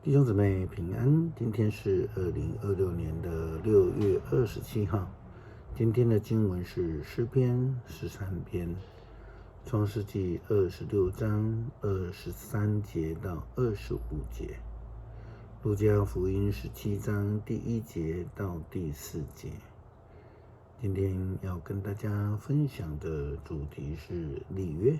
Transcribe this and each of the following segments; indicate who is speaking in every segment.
Speaker 1: 弟兄姊妹平安，今天是2026年的6月27号。今天的经文是诗篇13篇，创世纪26章23节到25节，路加福音17章第1节到第4节。今天要跟大家分享的主题是立约。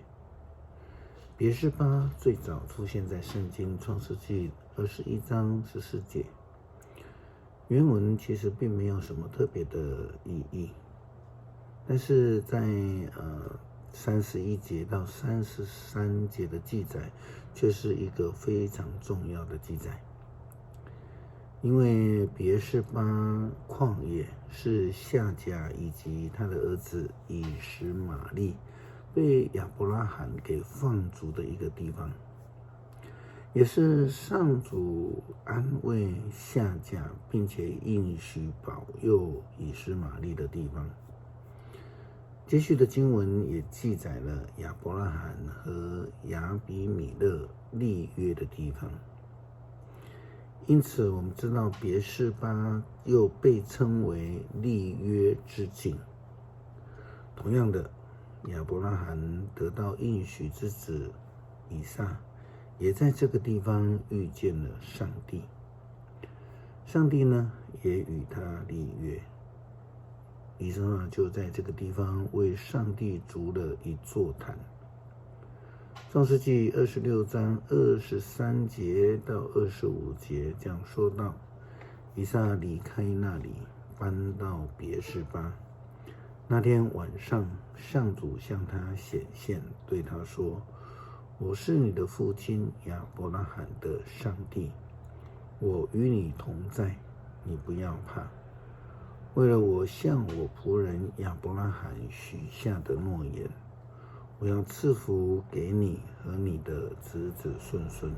Speaker 1: 别是巴最早出现在圣经创世纪21章14节，原文其实并没有什么特别的意义，但是在31节到33节的记载却是一个非常重要的记载。因为别是巴旷野是夏甲以及他的儿子以实玛利被亚伯拉罕给放逐的一个地方，也是上主安慰夏甲并且应许保佑以实玛利的地方。接续的经文也记载了亚伯拉罕和亚比米勒立约的地方，因此我们知道别是巴又被称为立约之境。同样的，亚伯拉罕得到应许之子以撒，也在这个地方遇见了上帝。上帝呢，也与他立约。以撒就在这个地方为上帝筑了一座坛。创世纪26章23节到25节这样说道：以撒离开那里，搬到别是巴。那天晚上，上主向他显现，对他说：我是你的父亲亚伯拉罕的上帝，我与你同在，你不要怕。为了我向我仆人亚伯拉罕许下的诺言，我要赐福给你和你的子子孙孙。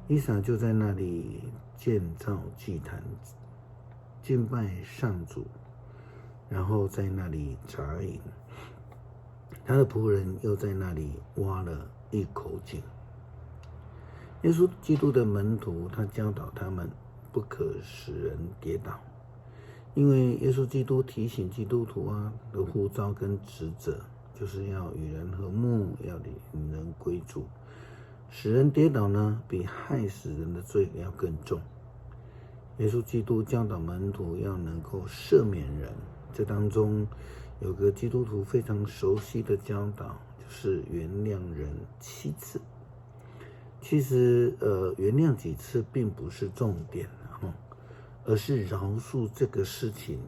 Speaker 1: 以撒就在那里建造祭坛，敬拜上主，然后在那里扎营。他的仆人又在那里挖了一口井。耶稣基督的门徒，他教导他们不可使人跌倒，因为耶稣基督提醒基督徒的呼召跟职责，就是要与人和睦，要引人归主。使人跌倒呢，比害死人的罪要更重。耶稣基督教导门徒要能够赦免人，这当中有个基督徒非常熟悉的教导，就是原谅人7次。其实原谅几次并不是重点，而是饶恕这个事情，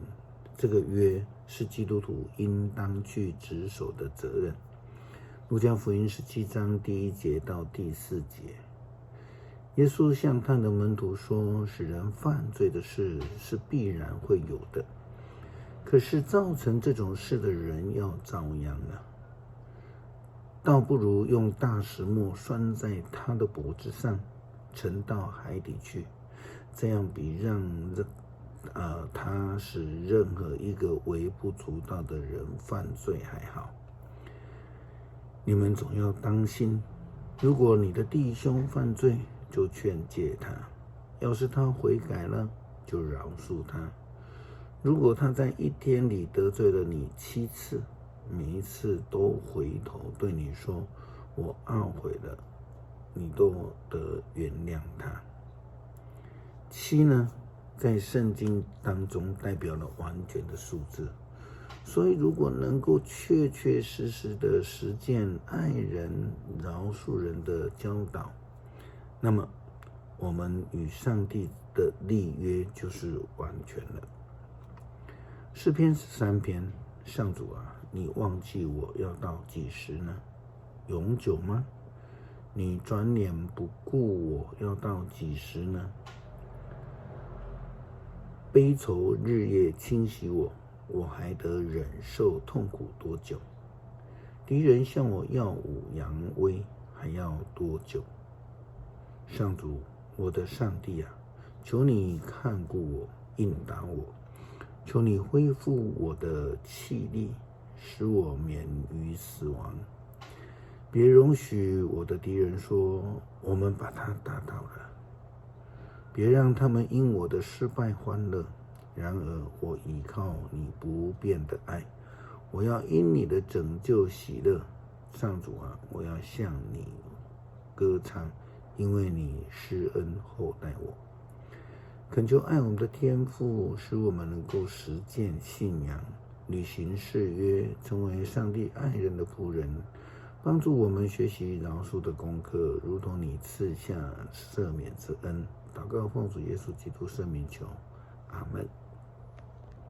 Speaker 1: 这个约是基督徒应当去执守的责任。路加福音17章第1节到第4节，耶稣向他的门徒说，使人犯罪的事是必然会有的，可是造成这种事的人要遭殃了。倒不如用大石磨拴在他的脖子上，沉到海底去，这样比让他使任何一个微不足道的人犯罪还好。你们总要当心，如果你的弟兄犯罪，就劝诫他；要是他悔改了，就饶恕他。如果他在一天里得罪了你7次，每一次都回头对你说我懊悔了，你都得原谅他。7呢，在圣经当中代表了完全的数字，所以如果能够确确实实的实践爱人、饶恕人的教导，那么我们与上帝的立约就是完全了。诗篇13篇，上主啊，你忘记我要到几时呢？永久吗？你转脸不顾我要到几时呢？悲愁日夜侵袭我，我还得忍受痛苦多久？敌人向我耀武扬威，还要多久？上主，我的上帝啊，求你看顾我，应答我，求你恢复我的气力，使我免于死亡。别容许我的敌人说，我们把他打倒了，别让他们因我的失败欢乐。然而我倚靠你不变的爱，我要因你的拯救喜乐。上主啊，我要向你歌唱，因为你施恩厚待我。恳求爱我们的天父，使我们能够实践信仰，履行誓约，成为上帝爱人的仆人，帮助我们学习饶恕的功课，如同你赐下赦免之恩。祷告奉主耶稣基督圣名求，阿们。